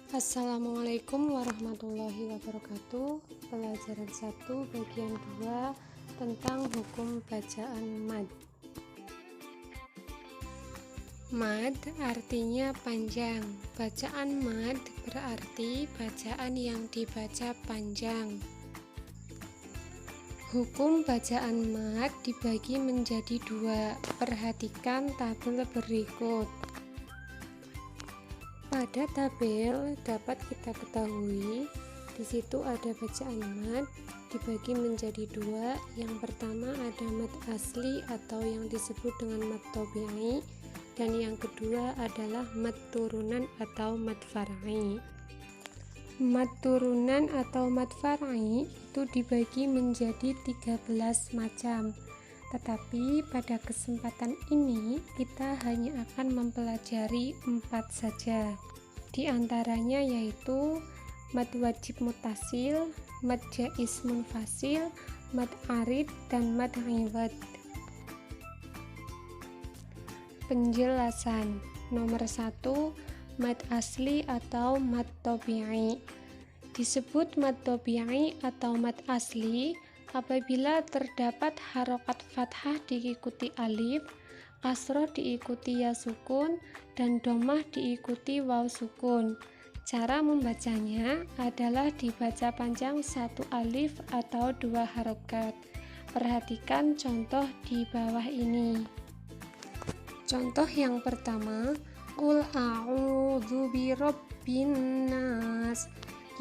Assalamualaikum warahmatullahi wabarakatuh. Pelajaran 1 bagian 2 tentang hukum bacaan mad. Mad artinya panjang. Bacaan mad berarti bacaan yang dibaca panjang. Hukum bacaan mad dibagi menjadi 2. Perhatikan tabel berikut. Pada tabel dapat kita ketahui di situ ada bacaan mad dibagi menjadi 2. Yang pertama ada mad asli atau yang disebut dengan mad tabi'i, dan yang kedua adalah mad turunan atau mad far'i. Mad turunan atau mad far'i itu dibagi menjadi 13 macam. Tetapi pada kesempatan ini kita hanya akan mempelajari 4 saja. Di antaranya yaitu mad wajib mutasil, mad jaiz munfasil, mad arid, dan mad iwad. Penjelasan. Nomor 1, mad asli atau mad tabi'i. Disebut mad tabi'i atau mad asli apabila terdapat harokat fathah diikuti alif, kasroh diikuti ya sukun, dan domah diikuti waw sukun. Cara membacanya adalah dibaca panjang 1 alif atau 2 harokat. Perhatikan contoh di bawah ini. Contoh yang pertama, qul a'udzu birabbin nas.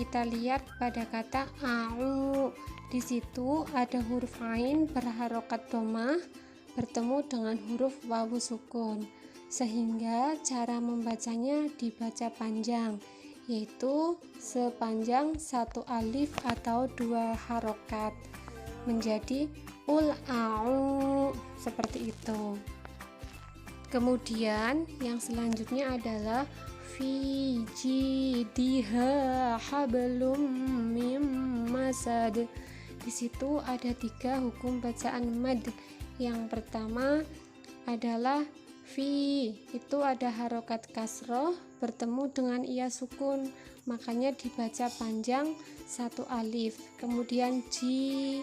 Kita lihat pada kata a'u. Di situ ada huruf ain berharokat domah bertemu dengan huruf wawu sukun, sehingga cara membacanya dibaca panjang, yaitu sepanjang 1 alif atau 2 harokat menjadi ul a'u, seperti itu. Kemudian yang selanjutnya adalah fi jidha hablum mim masad. Di situ ada 3 hukum bacaan mad. Yang pertama adalah fi, itu ada harokat kasroh bertemu dengan iya sukun, makanya dibaca panjang 1 alif. Kemudian ji,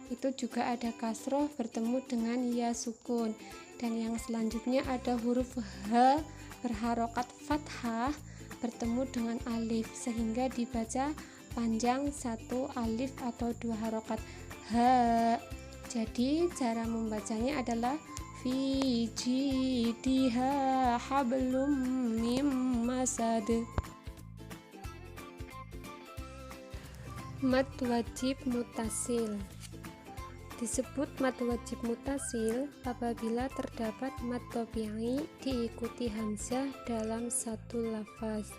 itu juga ada kasroh bertemu dengan iya sukun. Dan yang selanjutnya ada huruf h berharokat fathah bertemu dengan alif, sehingga dibaca panjang 1 alif atau 2 harokat ha. Jadi cara membacanya adalah fi jidha hablum mim masad. Mad wajib mutasil. Disebut mad wajib mutasil apabila terdapat mad tabi'i diikuti hamzah dalam satu lafaz.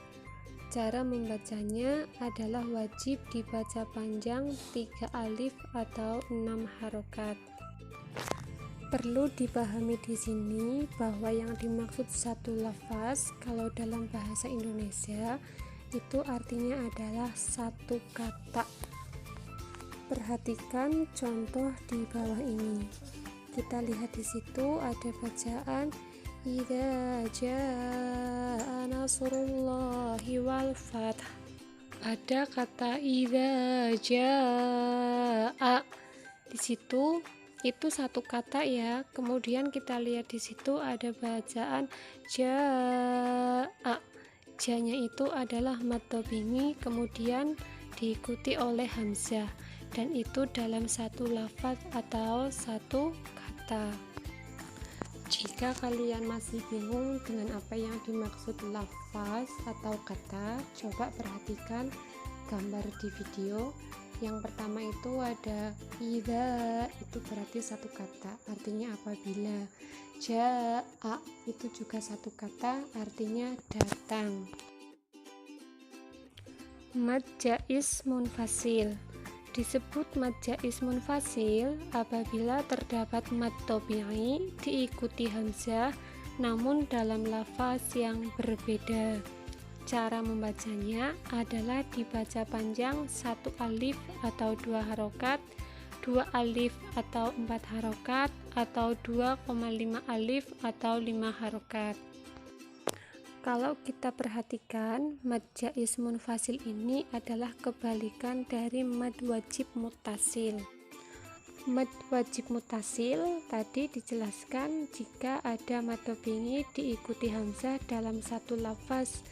Cara membacanya adalah wajib dibaca panjang 3 alif atau 6 harokat. Perlu dipahami di sini bahwa yang dimaksud satu lafaz kalau dalam bahasa Indonesia itu artinya adalah satu kata. Perhatikan contoh di bawah ini. Kita lihat di situ ada bacaan idza jaa nasrullahi wal fath. Ada kata idza jaa. Di situ itu satu kata ya. Kemudian kita lihat di situ ada bacaan jaa. Janya itu adalah mad tabi'i kemudian diikuti oleh hamzah, dan itu dalam satu lafaz atau satu kata. Jika kalian masih bingung dengan apa yang dimaksud lafaz atau kata, coba perhatikan gambar di video. Yang pertama itu ada idza, itu berarti satu kata, artinya apabila. Jaa, itu juga satu kata, artinya datang. Mad jaiz munfasil. Disebut mad jaiz munfasil apabila terdapat mad tabi'i diikuti hamzah namun dalam lafaz yang berbeda. Cara membacanya adalah dibaca panjang 1 alif atau 2 harokat, 2 alif atau 4 harokat, atau 2,5 alif atau 5 harokat. Kalau kita perhatikan, mad jaiz munfasil ini adalah kebalikan dari mad wajib mutasil. Mad wajib mutasil tadi dijelaskan jika ada mad tobingi diikuti hamzah dalam satu lafaz.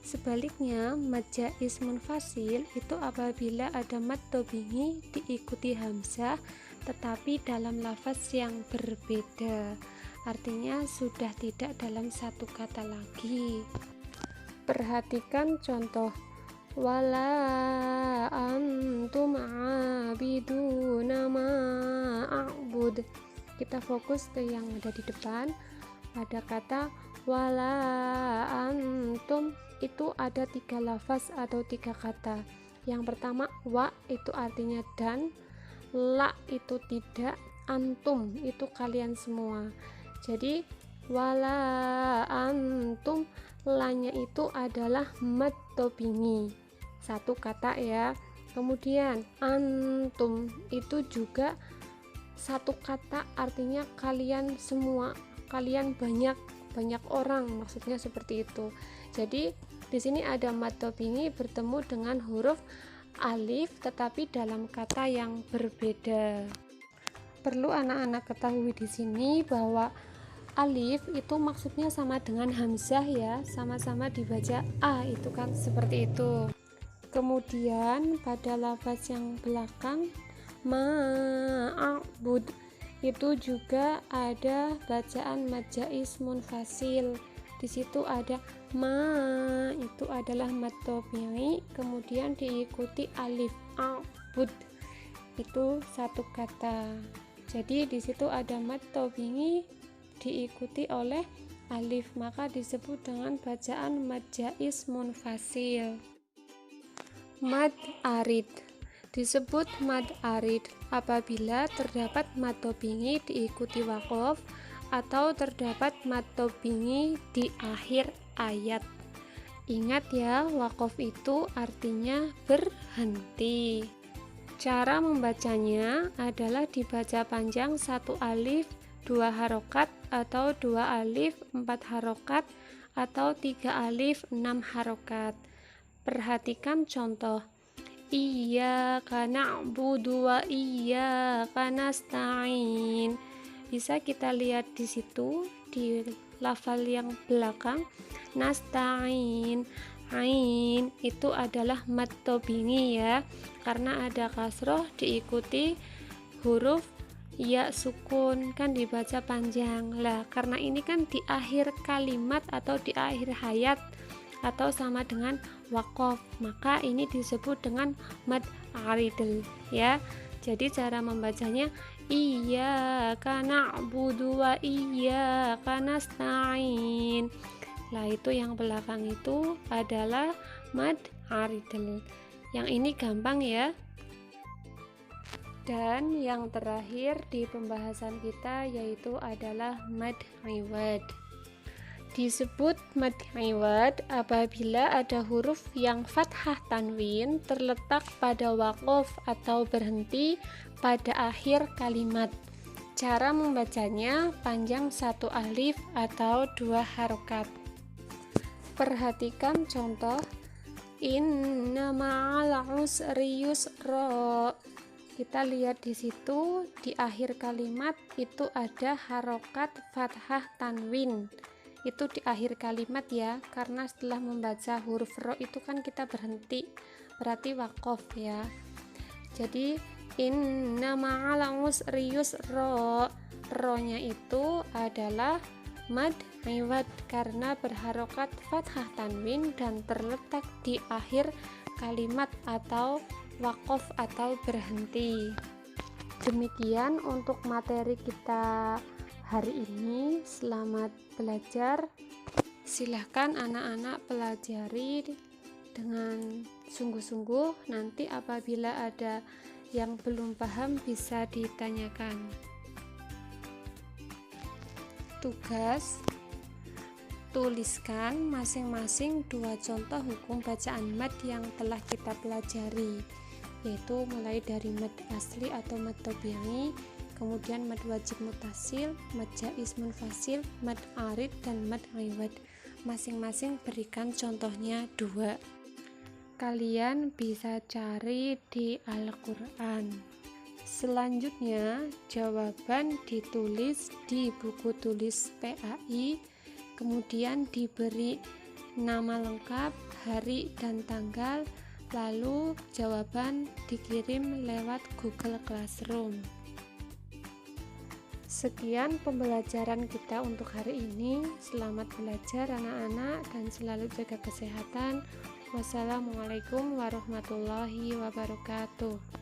Sebaliknya, mad jaiz munfasil itu apabila ada mad tobingi diikuti hamzah tetapi dalam lafaz yang berbeda. Artinya sudah tidak dalam satu kata lagi. Perhatikan contoh. Wala antum abiduna ma a'bud. Kita fokus ke yang ada di depan. Pada kata wala antum itu ada 3 lafaz atau 3 kata. Yang pertama wa itu artinya dan, la itu tidak, antum itu kalian semua. Jadi wala antum, lanya itu adalah mad tobingi, satu kata ya. Kemudian antum itu juga satu kata, artinya kalian semua, kalian banyak orang, maksudnya seperti itu. Jadi di sini ada mad tobingi bertemu dengan huruf alif tetapi dalam kata yang berbeda. Perlu anak-anak ketahui di sini bahwa alif itu maksudnya sama dengan hamzah ya, sama-sama dibaca a, itu kan seperti itu. Kemudian pada lafaz yang belakang ma'abud itu juga ada bacaan mad jaiz munfasil. Di situ ada ma, itu adalah mad tobingi, kemudian diikuti alif, abud itu satu kata. Jadi di situ ada mad tobingi diikuti oleh alif, maka disebut dengan bacaan mad jaiz munfasil. Mad arid disebut mad arid apabila terdapat mad tobingi diikuti waqaf atau terdapat mad tobingi di akhir ayat. Ingat ya, waqaf itu artinya berhenti. Cara membacanya adalah dibaca panjang 1 alif 2 harokat atau 2 alif 4 harokat atau 3 alif 6 harokat. Perhatikan contoh. Iyyaka na'budu wa iyyaka nasta'in. Bisa kita lihat di situ di lafal yang belakang, nasta'in, ain itu adalah mad tobingi ya, karena ada kasroh diikuti huruf ya sukun, kan dibaca panjang lah. Karena ini kan di akhir kalimat atau di akhir hayat atau sama dengan waqaf, maka ini disebut dengan mad aridl ya. Jadi cara membacanya iyyaka na'budu wa iyyaka nasta'in. Lah itu yang belakang itu adalah mad aridl. Yang ini gampang ya. Dan yang terakhir di pembahasan kita yaitu adalah mad iwad. Disebut mad iwad apabila ada huruf yang fathah tanwin terletak pada waqaf atau berhenti pada akhir kalimat. Cara membacanya panjang 1 alif atau 2 harokat. Perhatikan contoh. Inna ma'al usri yusra. Kita lihat di situ di akhir kalimat itu ada harokat fathah tanwin. Itu di akhir kalimat ya, karena setelah membaca huruf ro itu kan kita berhenti, berarti waqaf ya. Jadi inna ma'al usri yusra, ro-nya itu adalah mad iwad karena berharokat fathah tanwin dan terletak di akhir kalimat atau waqaf atau berhenti. Demikian untuk materi kita hari ini. Selamat belajar. Silahkan anak-anak pelajari dengan sungguh-sungguh. Nanti apabila ada yang belum paham bisa ditanyakan. Tugas: tuliskan masing-masing 2 contoh hukum bacaan mad yang telah kita pelajari, yaitu mulai dari mad asli atau mad tobingi, kemudian mad wajib mutasil, mad jaiz munfasil, mad arid, dan mad iwad. Masing-masing berikan contohnya 2. Kalian bisa cari di Al-Quran. Selanjutnya, jawaban ditulis di buku tulis PAI, kemudian diberi nama lengkap, hari dan tanggal, lalu jawaban dikirim lewat Google Classroom. Sekian pembelajaran kita untuk hari ini. Selamat belajar anak-anak dan selalu jaga kesehatan. Wassalamualaikum warahmatullahi wabarakatuh.